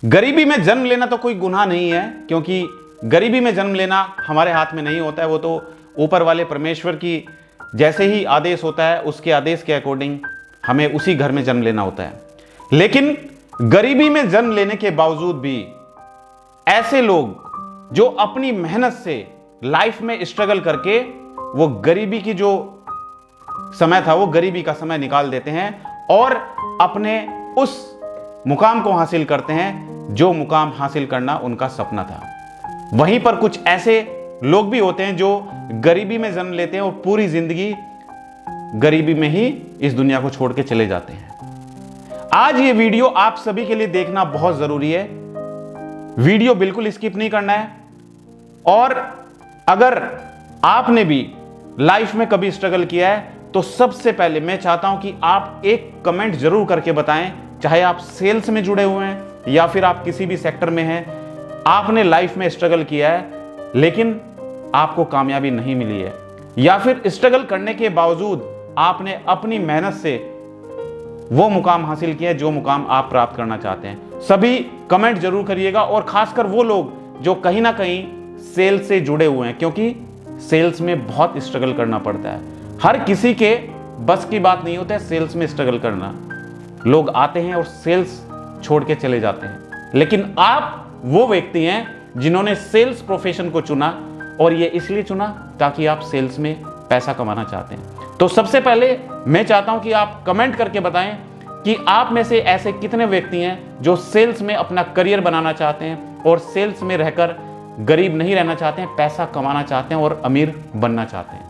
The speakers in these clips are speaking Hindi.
गरीबी में जन्म लेना तो कोई गुनाह नहीं है, क्योंकि गरीबी में जन्म लेना हमारे हाथ में नहीं होता है। वो तो ऊपर वाले परमेश्वर की जैसे ही आदेश होता है, उसके आदेश के अकॉर्डिंग हमें उसी घर में जन्म लेना होता है। लेकिन गरीबी में जन्म लेने के बावजूद भी ऐसे लोग जो अपनी मेहनत से लाइफ में स्ट्रगल करके वो गरीबी की जो समय था वो गरीबी का समय निकाल देते हैं और अपने उस मुकाम को हासिल करते हैं जो मुकाम हासिल करना उनका सपना था। वहीं पर कुछ ऐसे लोग भी होते हैं जो गरीबी में जन्म लेते हैं और पूरी जिंदगी गरीबी में ही इस दुनिया को छोड़ के चले जाते हैं। आज ये वीडियो आप सभी के लिए देखना बहुत जरूरी है। वीडियो बिल्कुल स्किप नहीं करना है। और अगर आपने भी लाइफ में कभी स्ट्रगल किया है तो सबसे पहले मैं चाहता हूं कि आप एक कमेंट जरूर करके बताएं, चाहे आप सेल्स में जुड़े हुए हैं या फिर आप किसी भी सेक्टर में हैं, आपने लाइफ में स्ट्रगल किया है लेकिन आपको कामयाबी नहीं मिली है, या फिर स्ट्रगल करने के बावजूद आपने अपनी मेहनत से वो मुकाम हासिल किया है जो मुकाम आप प्राप्त करना चाहते हैं। सभी कमेंट जरूर करिएगा, और खासकर वो लोग जो कहीं ना कहीं सेल्स से जुड़े हुए हैं, क्योंकि सेल्स में बहुत स्ट्रगल करना पड़ता है। हर किसी के बस की बात नहीं होता है सेल्स में स्ट्रगल करना। लोग आते हैं और सेल्स छोड़ के चले जाते हैं, लेकिन आप वो व्यक्ति हैं जिन्होंने सेल्स प्रोफेशन को चुना, और ये इसलिए चुना ताकि आप सेल्स में पैसा कमाना चाहते हैं। तो सबसे पहले मैं चाहता हूं कि आप कमेंट करके बताएं कि आप में से ऐसे कितने व्यक्ति हैं जो सेल्स में अपना करियर बनाना चाहते हैं और सेल्स में रहकर गरीब नहीं रहना चाहते हैं, पैसा कमाना चाहते हैं और अमीर बनना चाहते हैं।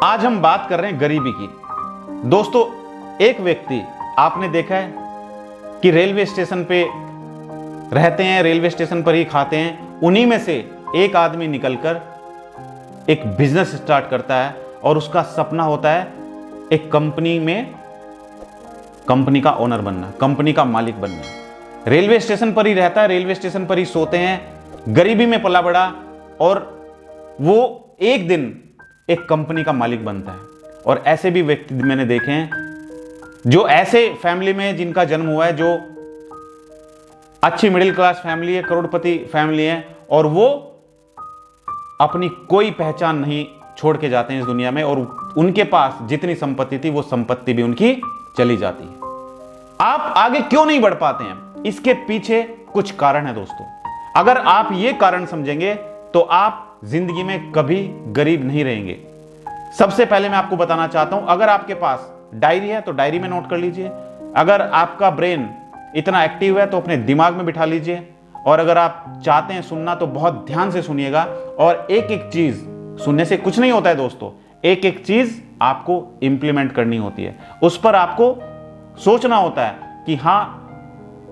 आज हम बात कर रहे हैं गरीबी की। दोस्तों, एक व्यक्ति आपने देखा है कि रेलवे स्टेशन पे रहते हैं, रेलवे स्टेशन पर ही खाते हैं। उन्हीं में से एक आदमी निकलकर एक बिजनेस स्टार्ट करता है और उसका सपना होता है एक कंपनी में कंपनी का ओनर बनना, कंपनी का मालिक बनना। रेलवे स्टेशन पर ही रहता है, रेलवे स्टेशन पर ही सोते हैं, गरीबी में पला बड़ा, और वो एक दिन एक कंपनी का मालिक बनता है। और ऐसे भी व्यक्ति मैंने देखे हैं जो ऐसे फैमिली में जिनका जन्म हुआ है, जो अच्छी मिडिल क्लास फैमिली है, करोड़पति फैमिली है, और वो अपनी कोई पहचान नहीं छोड़ के जाते हैं इस दुनिया में, और उनके पास जितनी संपत्ति थी वो संपत्ति भी उनकी चली जाती है। आप आगे क्यों नहीं बढ़ पाते हैं? इसके पीछे कुछ कारण है दोस्तों। अगर आप ये कारण समझेंगे तो आप जिंदगी में कभी गरीब नहीं रहेंगे। सबसे पहले मैं आपको बताना चाहता हूं, अगर आपके पास डायरी है तो डायरी में नोट कर लीजिए। अगर आपका ब्रेन इतना एक्टिव है तो अपने दिमाग में बिठा लीजिए, और अगर आप चाहते हैं सुनना तो बहुत ध्यान से सुनिएगा। और एक एक चीज सुनने से कुछ नहीं होता है दोस्तों, एक एक चीज आपको इंप्लीमेंट करनी होती है। उस पर आपको सोचना होता है कि हां,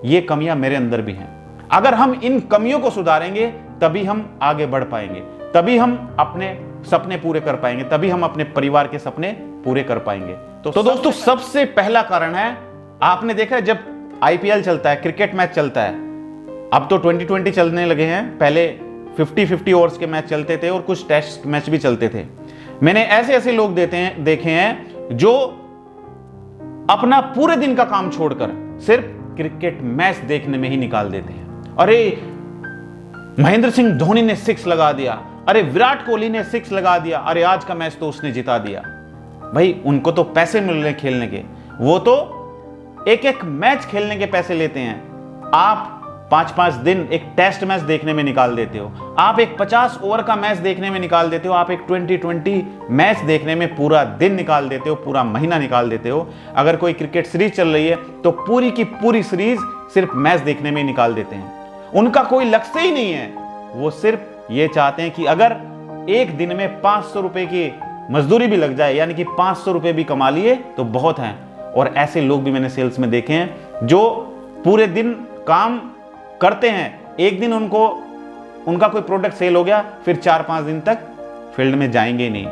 ये कमियां मेरे अंदर भी हैं। अगर हम इन कमियों को सुधारेंगे तभी हम आगे बढ़ पाएंगे, तभी हम अपने सपने पूरे कर पाएंगे, तभी हम अपने परिवार के सपने पूरे कर पाएंगे। तो दोस्तों, सबसे पहला कारण है, आपने देखा है जब आईपीएल चलता है, क्रिकेट मैच चलता है, अब तो 2020 चलने लगे हैं, पहले 50-50 ओवर्स के मैच चलते थे और कुछ टेस्ट मैच भी चलते थे। मैंने ऐसे ऐसे लोग देखे हैं जो अपना पूरे दिन का काम छोड़कर सिर्फ क्रिकेट मैच देखने में ही निकाल देते हैं। अरे महेंद्र सिंह धोनी ने 6 लगा दिया, अरे विराट कोहली ने 6 लगा दिया, अरे आज का मैच तो उसने जिता दिया। भाई, उनको तो पैसे मिल रहे खेलने के, वो तो एक एक मैच खेलने के पैसे लेते हैं। आप 5-5 दिन एक टेस्ट मैच देखने में निकाल देते हो, आप एक 50 ओवर का मैच देखने में निकाल देते हो, आप एक 20-20 मैच देखने में पूरा दिन निकाल देते हो, पूरा महीना निकाल देते हो। अगर कोई क्रिकेट सीरीज चल रही है तो पूरी की पूरी सीरीज सिर्फ मैच देखने में निकाल देते हैं। उनका कोई लक्ष्य ही नहीं है, वो सिर्फ ये चाहते हैं कि अगर एक दिन में 500 रुपए की मजदूरी भी लग जाए, यानी कि 500 रुपए भी कमा लिए तो बहुत हैं। और ऐसे लोग भी मैंने सेल्स में देखे हैं जो पूरे दिन काम करते हैं, एक दिन उनका कोई प्रोडक्ट सेल हो गया, फिर 4-5 दिन तक फील्ड में जाएंगे ही नहीं,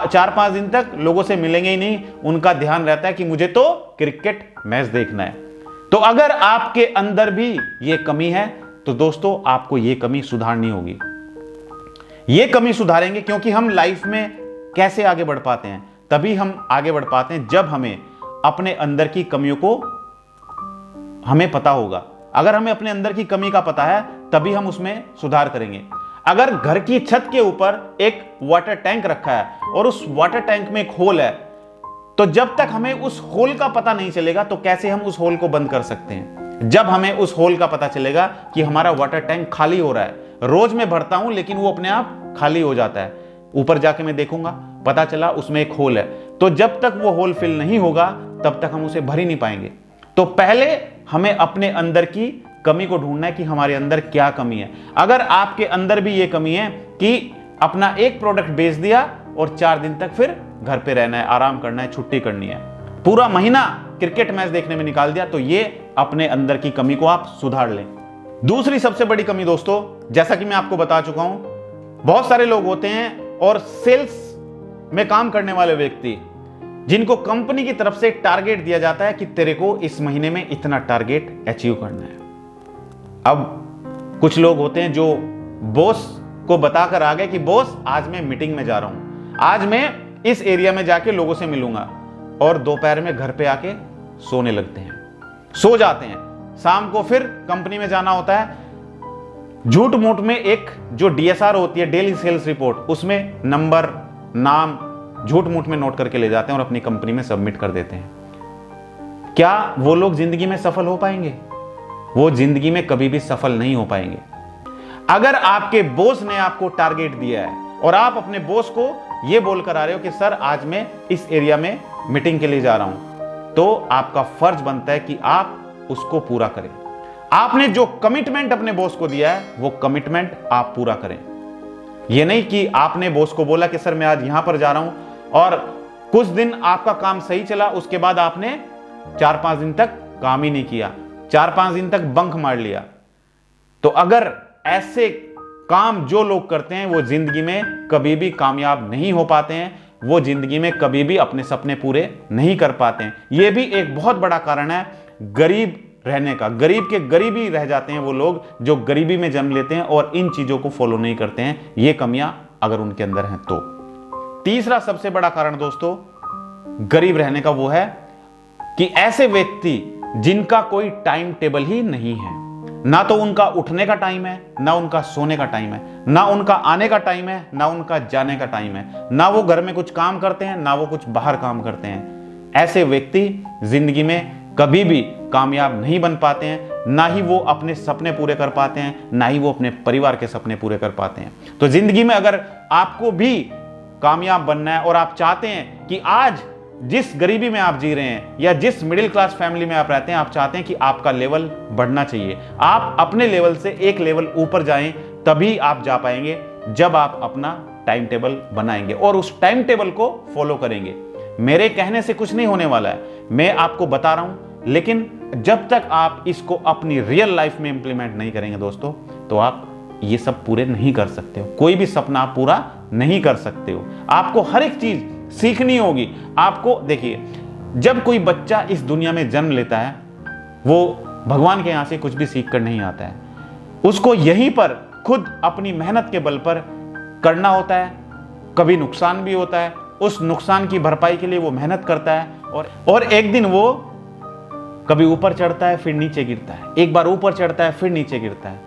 4-5 दिन तक लोगों से मिलेंगे ही नहीं। उनका ध्यान रहता है कि मुझे तो क्रिकेट मैच देखना है। तो अगर आपके अंदर भी ये कमी है तो दोस्तों, आपको ये कमी सुधारनी होगी। ये कमी सुधारेंगे, क्योंकि हम लाइफ में कैसे आगे बढ़ पाते हैं? तभी हम आगे बढ़ पाते हैं जब हमें अपने अंदर की कमियों को हमें पता होगा। अगर हमें अपने अंदर की कमी का पता है तभी हम उसमें सुधार करेंगे। अगर घर की छत के ऊपर एक वाटर टैंक रखा है और उस वाटर टैंक में एक होल है, तो जब तक हमें उस होल का पता नहीं चलेगा तो कैसे हम उस होल को बंद कर सकते हैं? जब हमें उस होल का पता चलेगा कि हमारा वाटर टैंक खाली हो रहा है, रोज मैं भरता हूं लेकिन वो अपने आप खाली हो जाता है, ऊपर जाके मैं देखूंगा, पता चला उसमें एक होल है, तो जब तक वो होल फिल नहीं होगा तब तक हम उसे भर ही नहीं पाएंगे। तो पहले हमें अपने अंदर की कमी को ढूंढना है कि हमारे अंदर क्या कमी है। अगर आपके अंदर भी ये कमी है कि अपना एक प्रोडक्ट बेच दिया और 4 दिन तक फिर घर पे रहना है, आराम करना है, छुट्टी करनी है, पूरा महीना क्रिकेट मैच देखने में निकाल दिया, तो ये अपने अंदर की कमी को आप सुधार लें। दूसरी सबसे बड़ी कमी दोस्तों, जैसा कि मैं आपको बता चुका हूं, बहुत सारे लोग होते हैं और सेल्स में काम करने वाले व्यक्ति जिनको कंपनी की तरफ से टारगेट दिया जाता है कि तेरे को इस महीने में इतना टारगेट अचीव करना है। अब कुछ लोग होते हैं जो बॉस को बताकर आ गए कि बॉस आज मैं मीटिंग में जा रहा हूं, आज मैं इस एरिया में जाके लोगों से मिलूंगा, और दोपहर में घर पे आके सोने लगते हैं, सो जाते हैं। शाम को फिर कंपनी में जाना होता है, झूठ मूठ में एक जो DSR होती है, डेली सेल्स रिपोर्ट, उसमें नंबर, नाम झूठ मूठ में नोट करके ले जाते हैं और अपनी कंपनी में सबमिट कर देते हैं। क्या वो लोग जिंदगी में सफल हो पाएंगे? वो जिंदगी में कभी भी सफल नहीं हो पाएंगे। अगर आपके बॉस ने आपको टारगेट दिया है और आप अपने बॉस को ये बोलकर आ रहे हो कि सर आज मैं इस एरिया में मीटिंग के लिए जा रहा हूं, तो आपका फर्ज बनता है कि आप उसको पूरा करें। आपने जो कमिटमेंट अपने बॉस को दिया है वो कमिटमेंट आप पूरा करें। ये नहीं कि आपने बॉस को बोला कि सर मैं आज यहां पर जा रहा हूं और कुछ दिन आपका काम सही चला, उसके बाद आपने 4-5 दिन तक काम ही नहीं किया, 4-5 दिन तक बंक मार लिया। तो अगर ऐसे काम जो लोग करते हैं वो जिंदगी में कभी भी कामयाब नहीं हो पाते हैं, वो जिंदगी में कभी भी अपने सपने पूरे नहीं कर पाते हैं। यह भी एक बहुत बड़ा कारण है गरीब रहने का। गरीब के गरीब ही रह जाते हैं वो लोग जो गरीबी में जन्म लेते हैं और इन चीजों को फॉलो नहीं करते हैं, ये कमियां अगर उनके अंदर हैं तो। तीसरा सबसे बड़ा कारण दोस्तों गरीब रहने का वो है कि ऐसे व्यक्ति जिनका कोई टाइम टेबल ही नहीं है, ना तो उनका उठने का टाइम है, ना उनका सोने का टाइम है, ना उनका आने का टाइम है, ना उनका जाने का टाइम है, ना वो घर में कुछ काम करते हैं, ना वो कुछ बाहर काम करते हैं। ऐसे व्यक्ति जिंदगी में कभी भी कामयाब नहीं बन पाते हैं, ना ही वो अपने सपने पूरे कर पाते हैं, ना ही वो अपने परिवार के सपने पूरे कर पाते हैं। तो जिंदगी में अगर आपको भी कामयाब बनना है और आप चाहते हैं कि आज जिस गरीबी में आप जी रहे हैं या जिस मिडिल क्लास फैमिली में आप रहते हैं, आप चाहते हैं कि आपका लेवल बढ़ना चाहिए, आप अपने लेवल से एक लेवल ऊपर जाएं, तभी आप जा पाएंगे जब आप अपना टाइम टेबल बनाएंगे और उस टाइम टेबल को फॉलो करेंगे। मेरे कहने से कुछ नहीं होने वाला है, मैं आपको बता रहा हूं, लेकिन जब तक आप इसको अपनी रियल लाइफ में इंप्लीमेंट नहीं करेंगे दोस्तों, तो आप ये सब पूरे नहीं कर सकते हो। कोई भी सपना आप पूरा नहीं कर सकते हो। आपको हर एक चीज सीखनी होगी। आपको देखिए, जब कोई बच्चा इस दुनिया में जन्म लेता है वो भगवान के यहां से कुछ भी सीख कर नहीं आता है, उसको यहीं पर खुद अपनी मेहनत के बल पर करना होता है। कभी नुकसान भी होता है, उस नुकसान की भरपाई के लिए वो मेहनत करता है और एक दिन वो कभी ऊपर चढ़ता है फिर नीचे गिरता है, एक बार ऊपर चढ़ता है फिर नीचे गिरता है,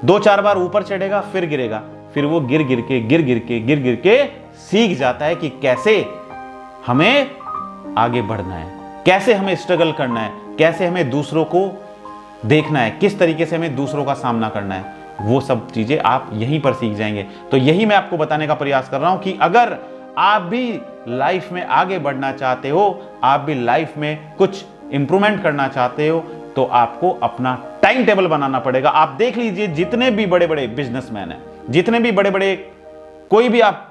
2-4 बार ऊपर चढ़ेगा फिर गिरेगा, फिर वो गिर गिर के सीख जाता है कि कैसे हमें आगे बढ़ना है, कैसे हमें स्ट्रगल करना है, कैसे हमें दूसरों को देखना है, किस तरीके से हमें दूसरों का सामना करना है। वो सब चीजें आप यहीं पर सीख जाएंगे। तो यही मैं आपको बताने का प्रयास कर रहा हूं कि अगर आप भी लाइफ में आगे बढ़ना चाहते हो, आप भी लाइफ में कुछ इंप्रूवमेंट करना चाहते हो, तो आपको अपना टाइम टेबल बनाना पड़ेगा। आप देख लीजिए, जितने भी बड़े बड़े बिजनेसमैन हैं, जितने भी बड़े बड़े, कोई भी आप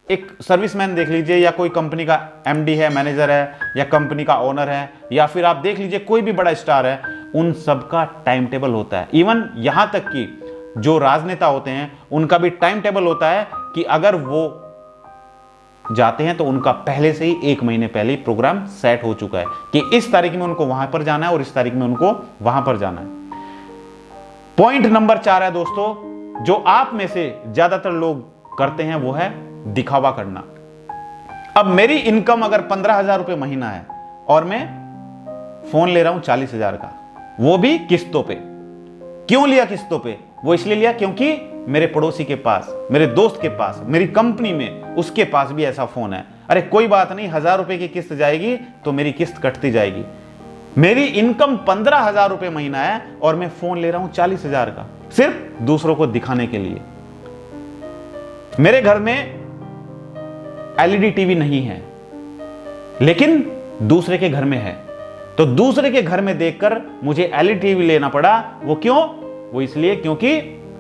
एक सर्विसमैन देख लीजिए, या कोई कंपनी का MD है, मैनेजर है, या कंपनी का ओनर है, या फिर आप देख लीजिए कोई भी बड़ा स्टार है, उन सबका टाइम टेबल होता है। इवन यहां तक कि जो राजनेता होते हैं उनका भी टाइम टेबल होता है कि अगर वो जाते हैं तो उनका पहले से ही 1 महीने पहले ही प्रोग्राम सेट हो चुका है कि इस तारीख में उनको वहां पर जाना है और इस तारीख में उनको वहां पर जाना है। पॉइंट नंबर 4 है दोस्तों, जो आप में से ज्यादातर लोग करते हैं, वो है दिखावा करना। अब मेरी इनकम अगर 15,000 रुपए महीना है और मैं फोन ले रहा हूं 40,000 का, वो भी किस्तों पे, क्यों लिया किस्तों पे? वो इसलिए लिया क्योंकि मेरे पड़ोसी के पास, मेरे दोस्त के पास, मेरी कंपनी में उसके पास भी ऐसा फोन है। अरे कोई बात नहीं, 1000 रुपए की किस्त जाएगी तो मेरी किस्त कटती जाएगी। मेरी इनकम 15,000 रुपए महीना है और मैं फोन ले रहा हूं 40,000 का, सिर्फ दूसरों को दिखाने के लिए। मेरे घर में एलईडी टीवी नहीं है, लेकिन दूसरे के घर में है, तो दूसरे के घर में देखकर मुझे एलईडी टीवी लेना पड़ा। वो क्यों? वो इसलिए क्योंकि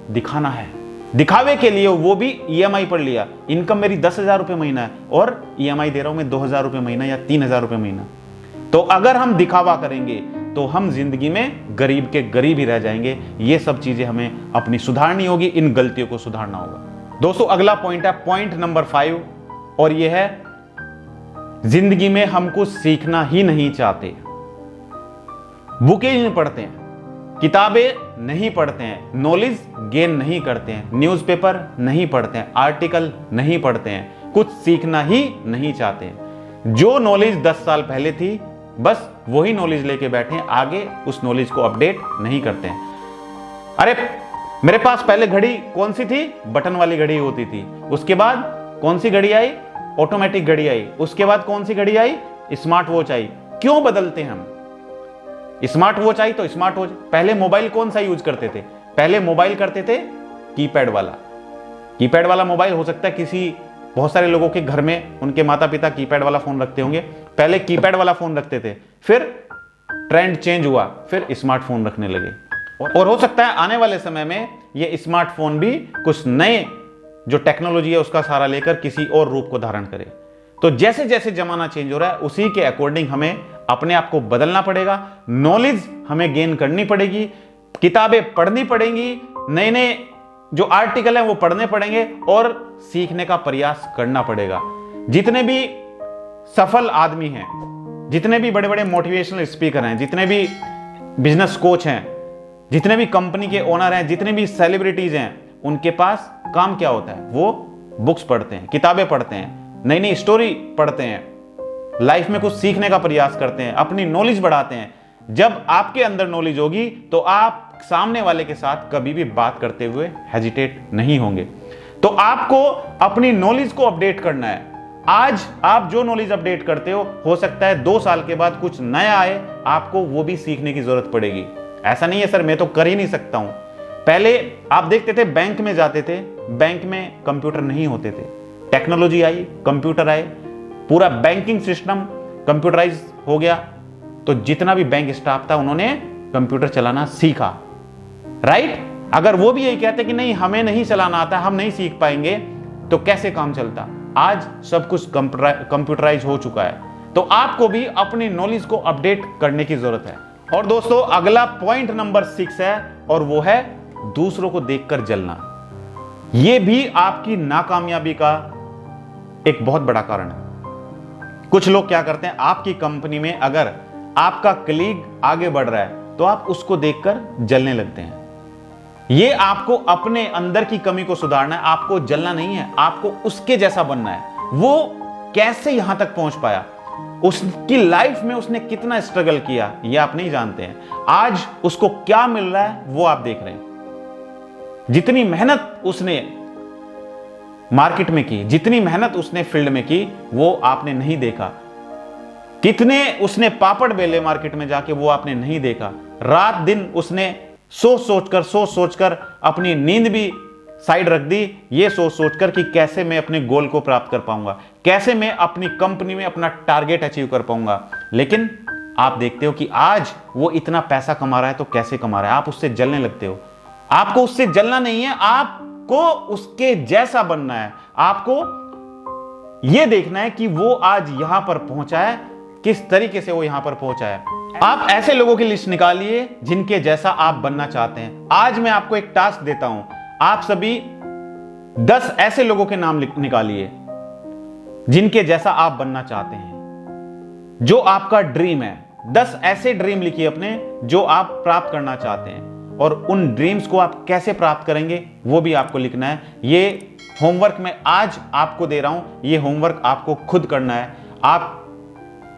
दिखाना है, दिखावे के लिए। वो भी ईएमआई पर लिया। इनकम मेरी 10,000 रुपए महीना है और ईएमआई दे रहा हूं मैं 2,000 रुपए महीना या 3,000 रुपए महीना। तो अगर हम दिखावा करेंगे तो हम जिंदगी में गरीब के गरीब ही रह जाएंगे। ये सब चीजें हमें अपनी सुधारनी होगी, इन गलतियों को सुधारना होगा। दोस्तों अगला पॉइंट है पॉइंट नंबर 5, और यह है जिंदगी में हम कुछ सीखना ही नहीं चाहते। बुकें नहीं पढ़ते हैं, किताबें नहीं पढ़ते हैं, नॉलेज गेन नहीं करते हैं, न्यूज़पेपर नहीं पढ़ते हैं, आर्टिकल नहीं पढ़ते हैं, कुछ सीखना ही नहीं चाहते हैं। जो नॉलेज 10 साल पहले थी बस वही नॉलेज लेके बैठे हैं, आगे उस नॉलेज को अपडेट नहीं करते हैं। अरे मेरे पास पहले घड़ी कौन सी थी? बटन वाली घड़ी होती थी। उसके बाद कौन सी घड़ी आई? ऑटोमेटिक घड़ी आई। उसके बाद कौन सी घड़ी आई? Smart watch I. क्यों बदलते हैं हम? स्मार्ट वॉच आई तो स्मार्ट वॉच। पहले मोबाइल कौन सा यूज करते थे? पहले मोबाइल करते थे कीपैड वाला। कीपैड वाला मोबाइल हो सकता है किसी, बहुत सारे लोगों के घर में उनके माता पिता कीपैड वाला फोन रखते होंगे। पहले कीपैड वाला फोन रखते थे, फिर ट्रेंड चेंज हुआ, फिर स्मार्टफोन रखने लगे। और हो सकता है आने वाले समय में ये स्मार्टफोन भी कुछ नए जो टेक्नोलॉजी है उसका सहारा लेकर किसी और रूप को धारण करे। तो जैसे जैसे जमाना चेंज हो रहा है उसी के अकॉर्डिंग हमें अपने आप को बदलना पड़ेगा। नॉलेज हमें गेन करनी पड़ेगी, किताबें पढ़नी पड़ेंगी, नए नए जो आर्टिकल है वो पढ़ने पड़ेंगे और सीखने का प्रयास करना पड़ेगा। जितने भी सफल आदमी हैं, जितने भी बड़े बड़े मोटिवेशनल स्पीकर हैं, जितने भी बिजनेस कोच हैं, जितने भी कंपनी के ओनर हैं, जितने भी सेलिब्रिटीज हैं, उनके पास काम क्या होता है? वो बुक्स पढ़ते हैं, किताबें पढ़ते हैं, नई नई स्टोरी पढ़ते हैं, लाइफ में कुछ सीखने का प्रयास करते हैं, अपनी नॉलेज बढ़ाते हैं। जब आपके अंदर नॉलेज होगी तो आप सामने वाले के साथ कभी भी बात करते हुए हेजिटेट नहीं होंगे। तो आपको अपनी नॉलेज को अपडेट करना है। आज आप जो नॉलेज अपडेट करते हो सकता है 2 साल के बाद कुछ नया आए, आपको वो भी सीखने की जरूरत पड़ेगी। ऐसा नहीं है सर मैं तो कर ही नहीं सकता हूं। पहले आप देखते थे बैंक में जाते थे, बैंक में कंप्यूटर नहीं होते थे, टेक्नोलॉजी आई, कंप्यूटर आए, पूरा बैंकिंग सिस्टम कंप्यूटराइज हो गया। तो जितना भी बैंक स्टाफ था उन्होंने कंप्यूटर चलाना सीखा, राइट? अगर वो भी यही कहते कि नहीं हमें नहीं चलाना आता, हम नहीं सीख पाएंगे, तो कैसे काम चलता? आज सब कुछ कंप्यूटराइज हो चुका है। तो आपको भी अपनी नॉलेज को अपडेट करने की जरूरत है। और दोस्तों अगला पॉइंट नंबर 6 है, और वो है दूसरों को देखकर जलना। यह भी आपकी नाकामयाबी का एक बहुत बड़ा कारण है। कुछ लोग क्या करते हैं, आपकी कंपनी में अगर आपका कलीग आगे बढ़ रहा है तो आप उसको देखकर जलने लगते हैं। यह आपको अपने अंदर की कमी को सुधारना है, आपको जलना नहीं है, आपको उसके जैसा बनना है। वो कैसे यहां तक पहुंच पाया, उसकी लाइफ में उसने कितना स्ट्रगल किया, यह आप नहीं जानते हैं। आज उसको क्या मिल रहा है वो आप देख रहे हैं। जितनी मेहनत उसने मार्केट में की, जितनी मेहनत उसने फील्ड में की, वो आपने नहीं देखा। कितने उसने पापड़ बेले मार्केट में जाके, वो आपने नहीं देखा। रात दिन उसने सोच सोचकर अपनी नींद भी साइड रख दी, ये सोच सोचकर कि कैसे मैं अपने गोल को प्राप्त कर पाऊंगा, कैसे मैं अपनी कंपनी में अपना टारगेट अचीव कर पाऊंगा। लेकिन आप देखते हो कि आज वो इतना पैसा कमा रहा है तो कैसे कमा रहा है, आप उससे जलने लगते हो। आपको उससे जलना नहीं है, आपको उसके जैसा बनना है। आपको यह देखना है कि वो आज यहां पर पहुंचा है, किस तरीके से वो यहां पर पहुंचा है। आप ऐसे लोगों की लिस्ट निकालिए जिनके जैसा आप बनना चाहते हैं। आज मैं आपको एक टास्क देता हूं, आप सभी 10 ऐसे लोगों के नाम निकालिए जिनके जैसा आप बनना चाहते हैं, जो आपका ड्रीम है। 10 ऐसे ड्रीम लिखिए अपने जो आप प्राप्त करना चाहते हैं, और उन ड्रीम्स को आप कैसे प्राप्त करेंगे वो भी आपको लिखना है। ये होमवर्क मैं आज आपको दे रहा हूं, ये होमवर्क आपको खुद करना है। आप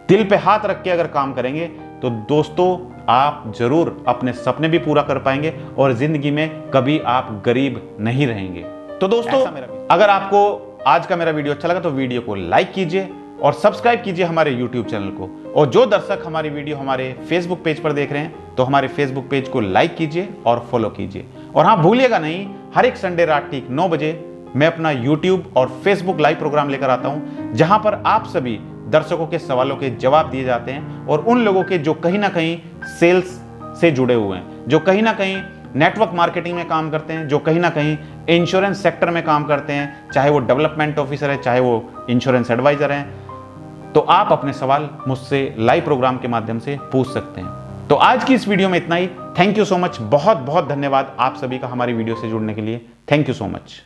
दिल पे हाथ रख के अगर काम करेंगे तो दोस्तों आप जरूर अपने सपने भी पूरा कर पाएंगे और जिंदगी में कभी आप गरीब नहीं रहेंगे। तो दोस्तों, अगर आपको आज का मेरा वीडियो अच्छा लगा तो वीडियो को लाइक कीजिए और सब्सक्राइब कीजिए हमारे YouTube चैनल को। और जो दर्शक हमारी वीडियो हमारे Facebook पेज पर देख रहे हैं तो हमारे Facebook पेज को लाइक कीजिए और फॉलो कीजिए। और हाँ, भूलिएगा नहीं, हर एक संडे रात ठीक 9 बजे मैं अपना YouTube और Facebook लाइव प्रोग्राम लेकर आता हूं, जहां पर आप सभी दर्शकों के सवालों के जवाब दिए जाते हैं और उन लोगों के जो कहीं ना कहीं सेल्स से जुड़े हुए हैं, जो कहीं ना कहीं नेटवर्क मार्केटिंग में काम करते हैं, जो कहीं ना कहीं इंश्योरेंस सेक्टर में काम करते हैं, चाहे वो डेवलपमेंट ऑफिसर है, चाहे वो इंश्योरेंस एडवाइजर हैं, तो आप अपने सवाल मुझसे लाइव प्रोग्राम के माध्यम से पूछ सकते हैं। तो आज की इस वीडियो में इतना ही। थैंक यू सो मच, बहुत बहुत धन्यवाद आप सभी का हमारी वीडियो से जुड़ने के लिए। Thank you so much.